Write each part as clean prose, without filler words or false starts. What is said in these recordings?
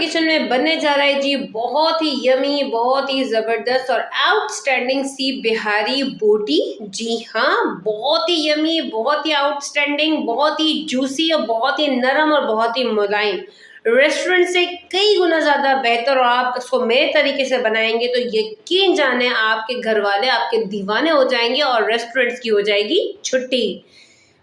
Kitchen में बनने जा रहा है जी बहुत ही यमी, बहुत ही ज़बरदस्त और आउटस्टैंडिंग सी बिहारी बोटी। जी हाँ, बहुत ही यमी, बहुत ही आउटस्टैंडिंग, बहुत ही जूसी और बहुत ही नरम और बहुत ही मुलायम। रेस्टोरेंट से कई गुना ज़्यादा बेहतर, और आप इसको मेरे तरीके से बनाएंगे तो यकीन जाने आपके घर वाले आपके दीवाने हो जाएंगे और रेस्टोरेंट्स की हो जाएगी छुट्टी।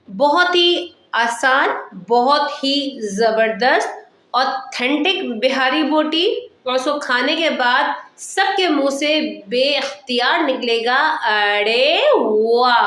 बहुत ही आसान, बहुत ही ज़बरदस्त, ऑथेंटिक बिहारी बोटी, और उसको खाने के बाद सबके मुंह से बेख्तियार निकलेगा, अरे वाह!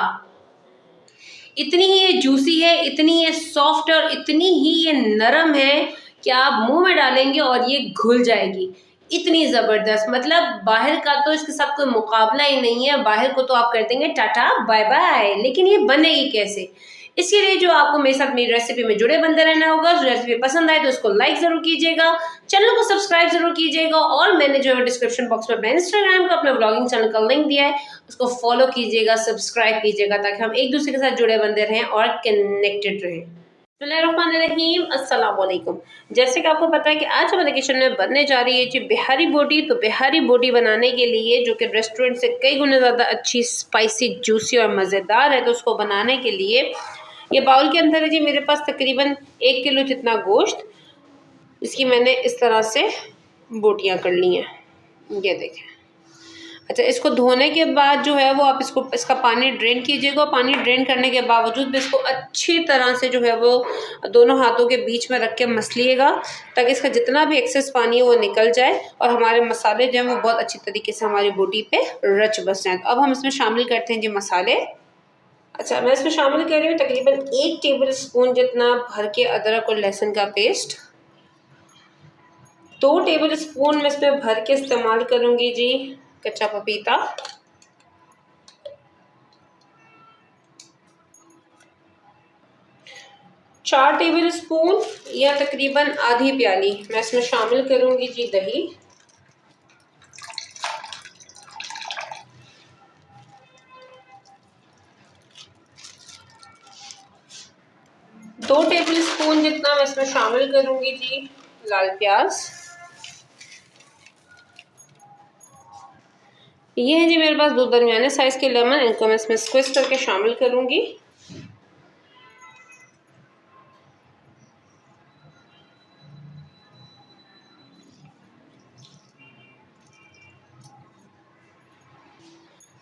इतनी ही ये जूसी है, इतनी ये सॉफ्ट और इतनी ही ये नरम है कि आप मुंह में डालेंगे और ये घुल जाएगी। इतनी ज़बरदस्त, मतलब बाहर का तो इसके साथ कोई मुकाबला ही नहीं है। बाहर को तो आप कर देंगे टाटा बाय बाय, लेकिन ये बनेगी कैसे? इसके लिए जो आपको मेरे साथ मेरी रेसिपी में जुड़े बनते रहना होगा। जो रेसिपी पसंद आए तो उसको लाइक ज़रूर कीजिएगा, चैनल को सब्सक्राइब ज़रूर कीजिएगा, और मैंने जो है डिस्क्रिप्शन बॉक्स में अपने इंस्टाग्राम का, अपने व्लॉगिंग चैनल का लिंक दिया है, उसको फॉलो कीजिएगा, सब्सक्राइब कीजिएगा, ताकि हम एक दूसरे के साथ जुड़े बनते रहें और कनेक्टेड रहें। बिस्मिल्लाहिर्रहमानिर्रहीम, अस्सलाम वालेकुम। जैसे कि आपको पता है कि आज हमारे किचन में बनने जा रही है जी बिहारी बोटी। तो बिहारी बोटी बनाने के लिए, जो कि रेस्टोरेंट से कई गुना ज़्यादा अच्छी, स्पाइसी, जूसी और मज़ेदार है, तो उसको बनाने के लिए ये बाउल के अंदर है जी मेरे पास तकरीबन 1 किलो जितना गोश्त। इसकी मैंने इस तरह से बोटियां कर ली हैं, ये देखें। अच्छा, इसको धोने के बाद जो है वो आप इसका पानी ड्रेन कीजिएगा। पानी ड्रेन करने के बावजूद भी इसको अच्छी तरह से जो है वो दोनों हाथों के बीच में रख के मसलिएगा, ताकि इसका जितना भी एक्सेस पानी है वो निकल जाए और हमारे मसाले जो हैं वो बहुत अच्छी तरीके से हमारी बोटी पे रच बस जाएँ। अब हम इसमें शामिल करते हैं जी मसाले। अच्छा, मैं इसमें शामिल कर रही हूँ तकरीबन 1 टेबल स्पून जितना भर के अदरक और लहसुन का पेस्ट। 2 टेबल स्पून मैं इसमें भर के इस्तेमाल करूँगी जी कच्चा पपीता। 4 टेबल स्पून या तकरीबन आधी प्याली मैं इसमें शामिल करूँगी जी दही। 2 टेबल स्पून जितना मैं इसमें शामिल करूँगी जी लाल प्याज। ये है जी मेरे पास 2 दरमियाने साइज़ के लेमन, इनको मैं इसमें स्क्विज करके शामिल करूँगी।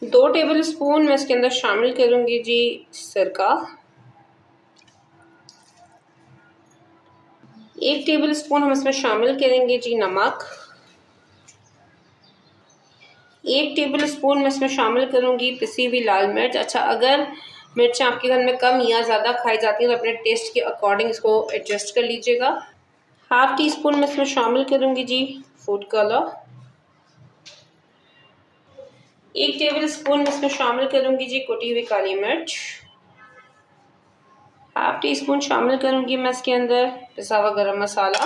दो टेबल स्पून मैं इसके अंदर शामिल करूँगी जी सिरका। 1 टेबल स्पून हम इसमें शामिल करेंगे जी नमक। 1 टेबल स्पून मैं इसमें शामिल करूँगी पिसी हुई लाल मिर्च। अच्छा, अगर मिर्चें आपके घर में कम या ज़्यादा खाई जाती हैं तो अपने टेस्ट के अकॉर्डिंग इसको एडजस्ट कर लीजिएगा। हाफ़ टी स्पून मैं इसमें शामिल करूँगी जी फूड कलर। 1 टेबल स्पून मैं इसमें शामिल करूँगी जी कुटी हुई काली मिर्च। हाफ़ टी स्पून शामिल करूँगी मैं इसके अंदर पिसा हुआ गरम मसाला।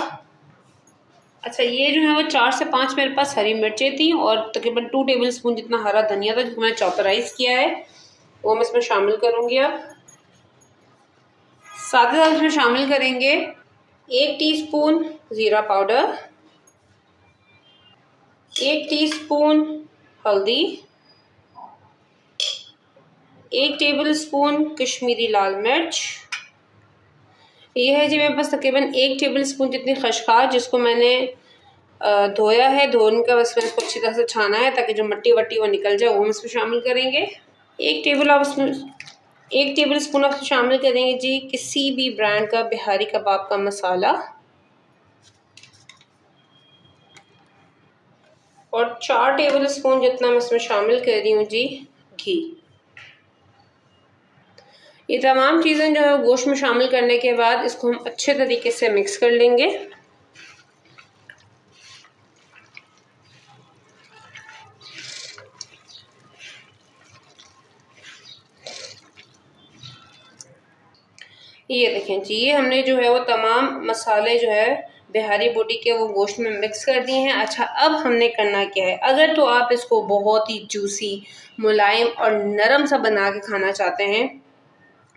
अच्छा, ये जो है वो 4 से 5 मेरे पास हरी मिर्चें थी और तकरीबन 2 टेबल स्पून जितना हरा धनिया था, जिसको मैंने चॉपराइज़ किया है, वो मैं इसमें शामिल करूँगी। अब साथ ही साथ इसमें शामिल करेंगे 1 टीस्पून ज़ीरा पाउडर, 1 टीस्पून हल्दी, 1 टेबल स्पून कश्मीरी लाल मिर्च। ये है जी मेरे पास तकरीबन 1 टेबल स्पून जितनी खशखाश, जिसको मैंने धोया है। धोने का बस इसको अच्छी तरह से छाना है ताकि जो मट्टी वट्टी वो निकल जाए, वो हम इसमें शामिल करेंगे। 1 टेबल स्पून आप शामिल करेंगे जी किसी भी ब्रांड का बिहारी कबाब का मसाला, और 4 टेबल स्पून जितना मैं इसमें शामिल कर रही हूँ जी घी। ये तमाम चीज़ें जो है गोश्त में शामिल करने के बाद इसको हम अच्छे तरीके से मिक्स कर लेंगे। ये देखें जी, ये हमने जो है वो तमाम मसाले जो है बिहारी बोटी के वो गोश्त में मिक्स कर दिए हैं। अच्छा, अब हमने करना क्या है, अगर तो आप इसको बहुत ही जूसी, मुलायम और नरम सा बना के खाना चाहते हैं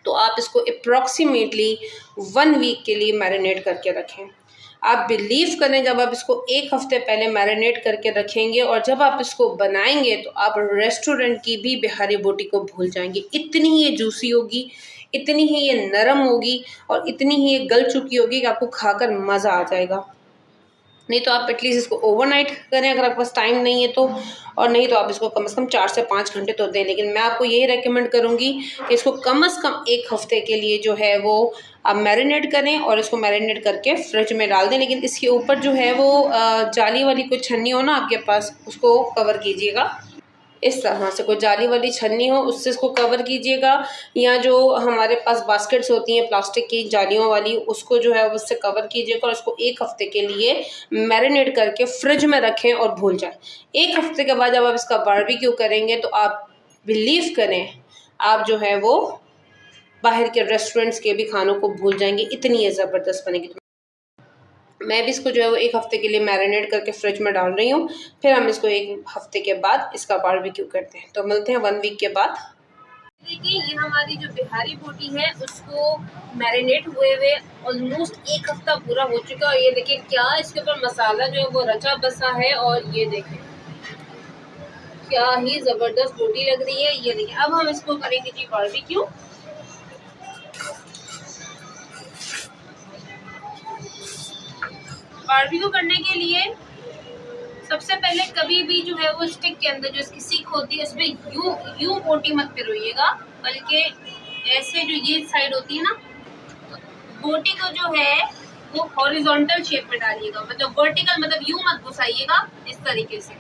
तो आप इसको अप्रॉक्सीमेटली 1 वीक के लिए मैरिनेट करके रखें। आप बिलीव करें, जब आप इसको 1 हफ्ते पहले मैरिनेट करके रखेंगे और जब आप इसको बनाएंगे तो आप रेस्टोरेंट की भी बिहारी बोटी को भूल जाएंगे। इतनी ही ये जूसी होगी, इतनी ही ये नरम होगी और इतनी ही ये गल चुकी होगी कि आपको खाकर मज़ा आ जाएगा। नहीं तो आप एटलीस्ट इसको ओवरनाइट करें अगर आपके पास टाइम नहीं है तो, और नहीं तो आप इसको कम से कम 4 से 5 घंटे तो दें। लेकिन मैं आपको यही रेकमेंड करूँगी कि इसको कम से कम 1 हफ्ते के लिए जो है वो आप मैरिनेट करें और इसको मैरिनेट करके फ्रिज में डाल दें। लेकिन इसके ऊपर जो है वो जाली वाली कोई छन्नी हो ना आपके पास, उसको कवर कीजिएगा। इस तरह से कोई जाली वाली छन्नी हो उससे इसको कवर कीजिएगा, या जो हमारे पास बास्केट्स होती हैं प्लास्टिक की जालियों वाली, उसको जो है उससे कवर कीजिएगा और उसको 1 हफ्ते के लिए मैरिनेट करके फ्रिज में रखें और भूल जाएं। 1 हफ्ते के बाद जब आप इसका बारबेक्यू करेंगे तो आप बिलीव करें, आप जो है वो बाहर के रेस्टोरेंट्स के भी खानों को भूल जाएंगे, इतनी ये ज़बरदस्त बनेगी। मैं भी इसको जो है वो 1 हफ्ते के लिए मैरिनेट करके फ्रिज में डाल रही हूँ। फिर हम इसको 1 हफ्ते के बाद इसका बारबेक्यू करते हैं। तो मिलते हैं 1 वीक के बाद। देखिए ये हमारी जो बिहारी बोटी है उसको मैरिनेट हुए ऑलमोस्ट 1 हफ्ता पूरा हो चुका है। और ये देखिए क्या इसके ऊपर मसाला जो है वो रचा बसा है, और ये देखें क्या ही ज़बरदस्त बोटी लग रही है। ये देखिए अब हम इसको करेंगे जी बारबेक्यू। बारबेक्यू करने के लिए सबसे पहले कभी भी जो है वो स्टिक के अंदर जो इसकी सीख होती है उसमें यू बोटी मत फिरोइएगा, बल्कि ऐसे जो ये साइड होती है ना, बोटी को जो है वो हॉरिजॉन्टल शेप में डालिएगा, मतलब वर्टिकल, मतलब यू मत घुसाइएगा इस तरीके से,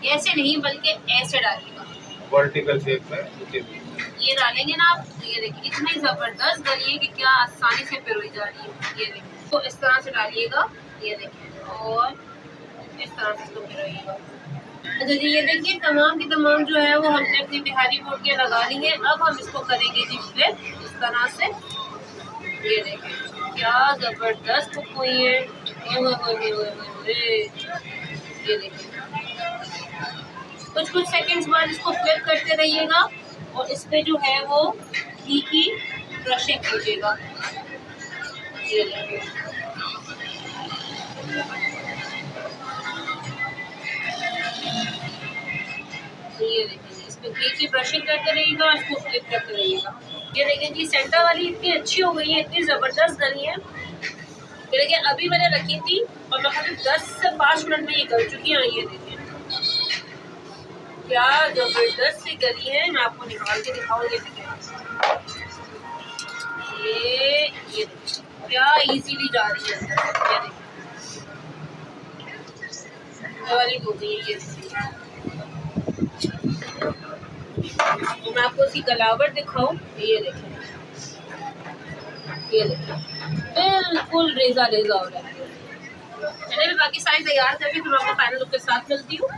ऐसे नहीं बल्कि ऐसे डालिएगा वर्टिकल शेप में। ये डालेंगे ना आप, ये देखिए इतनी जबरदस्त डलिए कि क्या आसानी से पिरोई जा रही है। ये देखिए तो इस तरह से डालिएगा, ये देखिए, और इस तरह से इसको फिरोइएगा। अच्छा जी ये देखिए तमाम की तमाम जो है वो हमने अपनी बिहारी बोटियाँ लगा ली हैं। अब हम इसको करेंगे जी फ्लिप इस तरह से। ये देखिए क्या जबरदस्त कुक हुई है। ये देखिए कुछ सेकंड्स बाद इसको फ्लिप करते रहिएगा और इस पे जो है वो घी की ब्रशिंग कीजिएगा। ये देखिए ये देखिए इस पे घी की ब्रशिंग करते रहिएगा, इसको फ्लिप करते रहिएगा। ये देखिए जी सेंटर वाली इतनी अच्छी हो गई है, इतनी ज़बरदस्त गली है। ये देखिए अभी मैंने रखी थी और मैं खाली 10 से 5 मिनट में ये गल चुकी है। ये देखिए क्या जबरदस्त सी गली है, मैं आपको निकाल के दिखाऊंगी। ये क्या इजीली जा रही है। ये देखिए वाली हो गई है। तो मैं आपको उसकी गलावट दिखाऊं। ये देखिए ये देखिए बिल्कुल रेजा रेजा हो रहा है। मैंने भी बाकी सारी तैयार करके फिर आपको फाइनल लुक के साथ मिलती हूँ।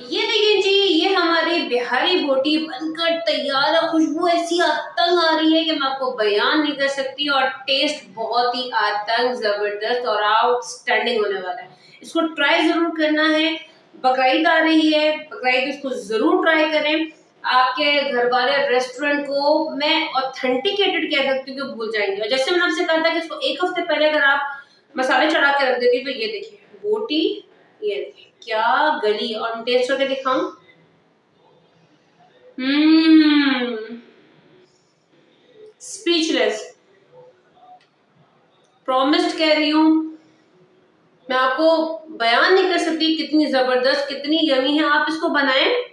ये देखिए जी ये हमारी बिहारी बोटी बनकर तैयार है। खुशबू ऐसी आतंक आ रही है कि मैं आपको बयान नहीं कर सकती, और टेस्ट बहुत ही आतंक जबरदस्त और आउटस्टैंडिंग होने वाला है। इसको ट्राई जरूर करना है। बकरीद आ रही है, बकरीद इसको जरूर ट्राई करें। आपके घर वाले रेस्टोरेंट को मैं ऑथेंटिकेटेड कह सकती हूँ कि भूल जाएंगे। और जैसे मैंने आपसे कहा था कि इसको 1 हफ्ते पहले अगर आप मसाले चढ़ा के रख देती तो ये देखिए बोटी, ये देखिए क्या गली। और मैं टेस्ट करके दिखाऊं। स्पीचलेस, प्रॉमिस्ड कह रही हूँ, मैं आपको बयान नहीं कर सकती कितनी जबरदस्त कितनी यमी है। आप इसको बनाएं,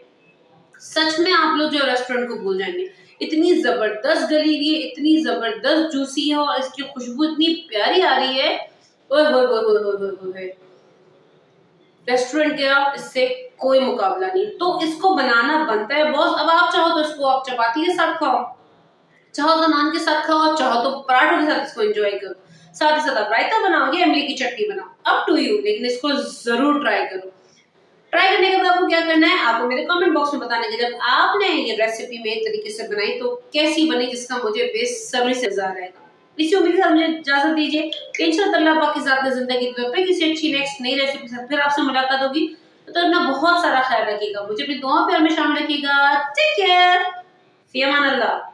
सच में आप लोग जो रेस्टोरेंट को भूल जाएंगे। इतनी जबरदस्त गली हुई है, इतनी जबरदस्त जूसी है और इसकी खुशबू इतनी प्यारी आ रही है। ओए होए होए होए होए होए, रेस्टोरेंट का इससे कोई मुकाबला नहीं। तो इसको बनाना बनता है बॉस। अब आप चाहो तो इसको आप चपाती के साथ खाओ, चाहो तो नान के साथ खाओ, चाहो तो पराठों के साथ इसको एंजॉय करो, साथ ही साथ आप रायता बनाओगे, इमली की चटनी बनाओ, अप टू यू। लेकिन इसको जरूर ट्राई करो। ट्राई करने के बाद आपको क्या करना है, आपको मेरे कमेंट बॉक्स में बताना है जब आपने ये रेसिपी मेरे तरीके से बनाई तो कैसी बनी, जिसका मुझे बेसब्री से इंतजार रहेगा। इसी उम्मीद के साथ मुझे इजाजत दीजिए। इंशाअल्लाह पाक के साथ जिंदगी में किसी अच्छी नेक्स्ट नई रेसिपी से फिर आपसे मुलाकात होगी। तो अपना बहुत सारा ख्याल रखिएगा, मुझे अपनी दुआ पे हमें शामिल रखिएगा। टेक केयर, फी अमान अल्लाह।